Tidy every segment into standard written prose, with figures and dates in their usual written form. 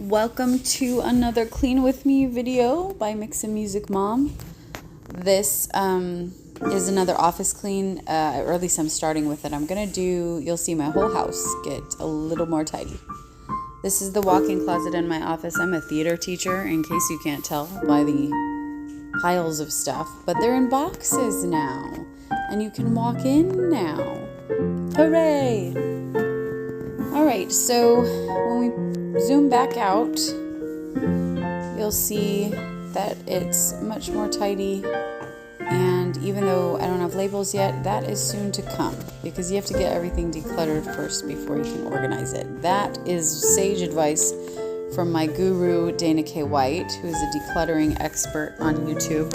Welcome to another Clean With Me video by Mix and Music Mom. This is another office clean, or at least I'm starting with it. You'll see my whole house get a little more tidy. This is the walk-in closet in my office. I'm a theater teacher, in case you can't tell by the piles of stuff, but they're in boxes now, and you can walk in now. Hooray! All right, so when we zoom back out, you'll see that it's much more tidy. And even though I don't have labels yet, that is soon to come because you have to get everything decluttered first before you can organize it. That is sage advice from my guru, Dana K. White, who is a decluttering expert on YouTube.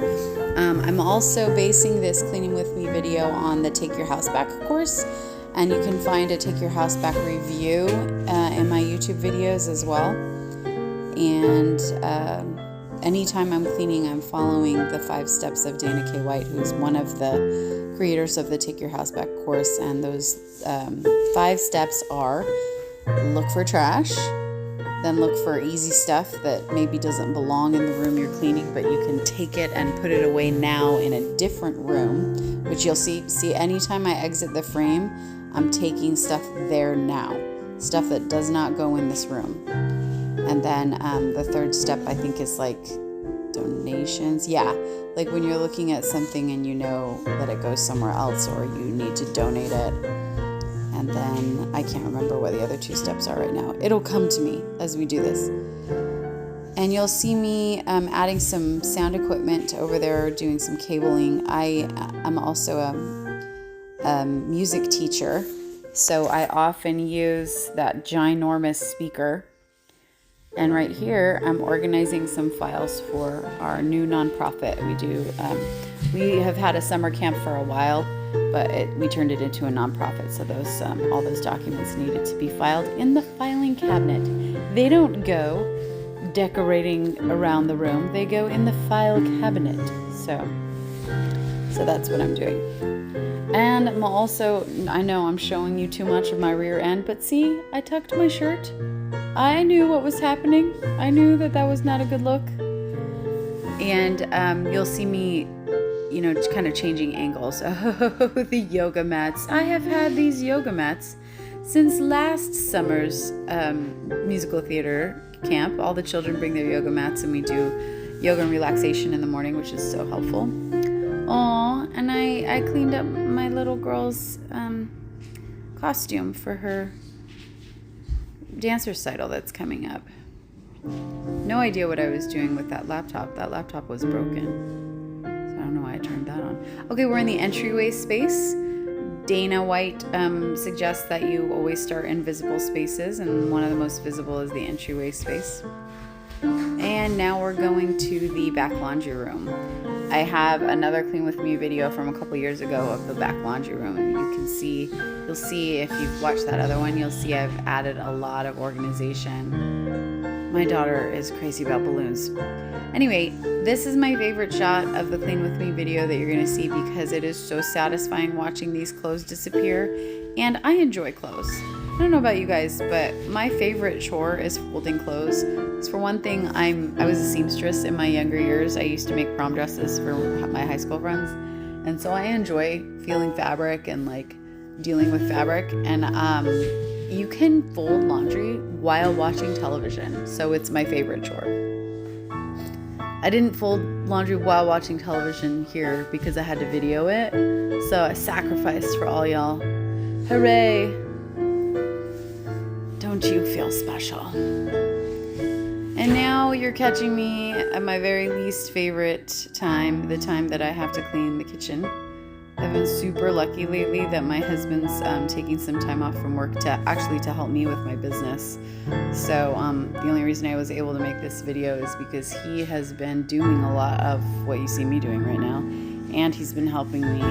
I'm also basing this Cleaning With Me video on the Take Your House Back course. And you can find a Take Your House Back review in my YouTube videos as well. And anytime I'm cleaning, I'm following the 5 steps of Dana K. White, who's one of the creators of the Take Your House Back course. And those 5 steps are: look for trash, then look for easy stuff that maybe doesn't belong in the room you're cleaning, but you can take it and put it away now in a different room, which you'll see anytime I exit the frame, I'm taking stuff there now, stuff that does not go in this room. And then the 3rd step, I think, is like donations. Yeah, like when you're looking at something and you know that it goes somewhere else or you need to donate it. And then I can't remember what the other 2 steps are right now. It'll come to me as we do this. And you'll see me adding some sound equipment over there, doing some cabling. I'm also a music teacher, so I often use that ginormous speaker. And right here, I'm organizing some files for our new nonprofit. We have had a summer camp for a while, but we turned it into a nonprofit. So all those documents needed to be filed in the filing cabinet. They don't go decorating around the room. They go in the file cabinet. So that's what I'm doing. And I know I'm showing you too much of my rear end, but see, I tucked my shirt. I knew what was happening. I knew that was not a good look. And you'll see me, just kind of changing angles. Oh, the yoga mats. I have had these yoga mats since last summer's musical theater camp. All the children bring their yoga mats and we do yoga and relaxation in the morning, which is so helpful. Aw, and I cleaned up my little girl's costume for her dance recital that's coming up. No idea what I was doing with that laptop. That laptop was broken. So I don't know why I turned that on. Okay, we're in the entryway space. Dana White suggests that you always start in visible spaces, and one of the most visible is the entryway space. And now we're going to the back laundry room. I have another Clean With Me video from a couple years ago of the back laundry room. And you'll see if you've watched that other one, you'll see I've added a lot of organization. My daughter is crazy about balloons. Anyway, this is my favorite shot of the Clean With Me video that you're going to see because it is so satisfying watching these clothes disappear. And I enjoy clothes. I don't know about you guys, but my favorite chore is folding clothes. So for one thing, I was a seamstress in my younger years. I used to make prom dresses for my high school friends. And so I enjoy feeling fabric and like dealing with fabric. And you can fold laundry while watching television. So it's my favorite chore. I didn't fold laundry while watching television here because I had to video it. So I sacrificed for all y'all. Hooray! Don't you feel special? And now you're catching me at my very least favorite time, the time that I have to clean the kitchen. I've been super lucky lately that my husband's taking some time off from work to help me with my business. So the only reason I was able to make this video is because he has been doing a lot of what you see me doing right now. And he's been helping me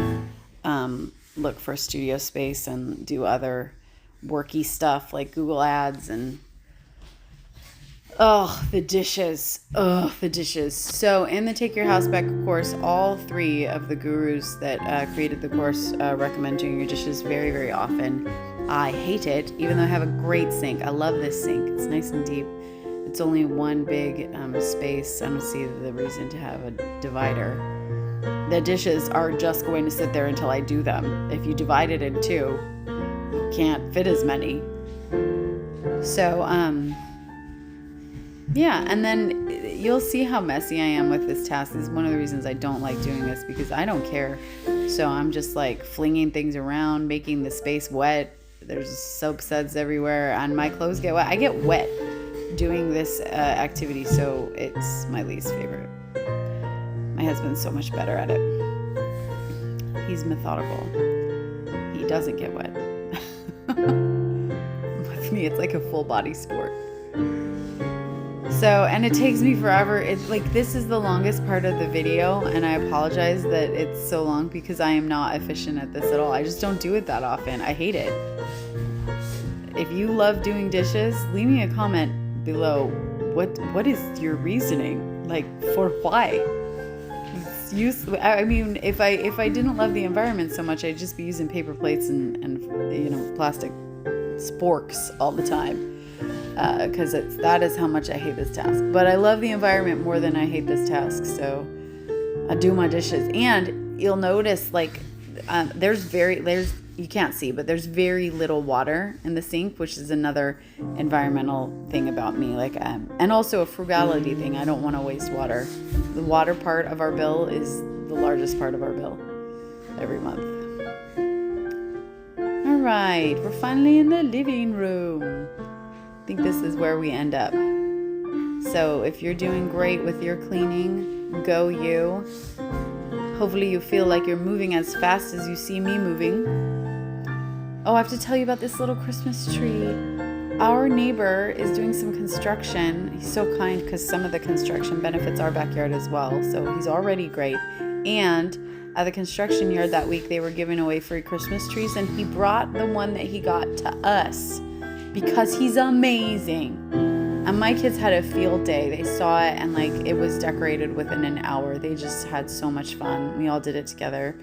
look for studio space and do other worky stuff like Google Ads and the dishes. So in the Take Your House Back course, all 3 of the gurus that created the course recommend doing your dishes very, very often. I hate it, even though I have a great sink. I love this sink. It's nice and deep. it's only one big space. I don't see the reason to have a divider. The dishes are just going to sit there until I do them. If you divide it in two, you can't fit as many. So, yeah, and then you'll see how messy I am with this task. This is one of the reasons I don't like doing this, because I don't care. So I'm just like flinging things around, making the space wet. There's soap suds everywhere, and my clothes get wet. I get wet doing this activity, so it's my least favorite. My husband's so much better at it. He's methodical. He doesn't get wet. With me, it's like a full body sport. So, and it takes me forever. It's like, this is the longest part of the video, and I apologize that it's so long because I am not efficient at this at all. I just don't do it that often. I hate it. If you love doing dishes, leave me a comment below. What is your reasoning? Like, for why? I mean, if I didn't love the environment so much, I'd just be using paper plates and plastic sporks all the time. Because that is how much I hate this task. But I love the environment more than I hate this task, so I do my dishes. And you'll notice, like, you can't see, but there's very little water in the sink, which is another environmental thing about me. Like, and also a frugality thing. I don't want to waste water. The water part of our bill is the largest part of our bill every month. All right, we're finally in the living room. I think this is where we end up. So if you're doing great with your cleaning, go you. Hopefully you feel like you're moving as fast as you see me moving. Oh, I have to tell you about this little Christmas tree. Our neighbor is doing some construction. He's so kind, because some of the construction benefits our backyard as well. So he's already great. And at the construction yard that week, they were giving away free Christmas trees, and he brought the one that he got to us, because he's amazing. And my kids had a field day. They saw it, and like, it was decorated within an hour. They just had so much fun. We all did it together.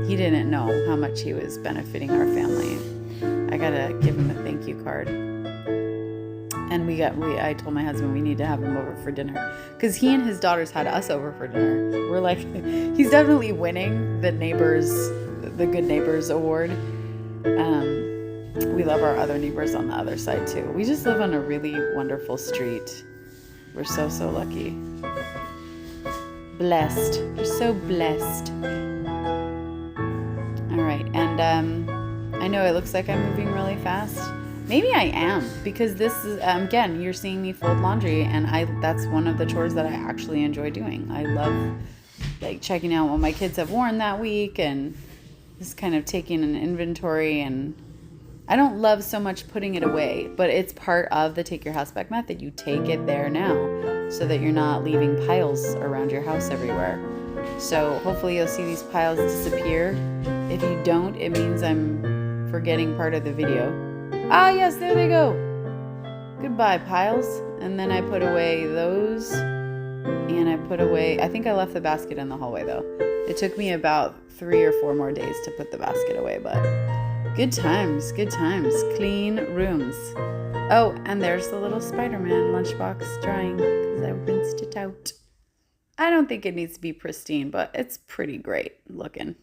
He didn't know how much he was benefiting our family. I gotta give him a thank you card. And I told my husband we need to have him over for dinner, because he and his daughters had us over for dinner. We're like, he's definitely winning the Good Neighbors award. We love our other neighbors on the other side too. We just live on a really wonderful street. We're so lucky. Blessed. We're so blessed. All right, and I know it looks like I'm moving really fast. Maybe I am, because this is, again, you're seeing me fold laundry, and that's one of the chores that I actually enjoy doing. I love, like, checking out what my kids have worn that week, and just kind of taking an inventory. And I don't love so much putting it away, but it's part of the Take Your House Back method. You take it there now, so that you're not leaving piles around your house everywhere. So hopefully you'll see these piles disappear. If you don't, it means I'm forgetting part of the video. Ah, yes, there they go. Goodbye, piles. And then I put away those, and I think I left the basket in the hallway though. It took me about 3 or 4 more days to put the basket away, but good times, clean rooms. Oh, and there's the little Spider-Man lunchbox drying, because I rinsed it out. I don't think it needs to be pristine, but it's pretty great looking.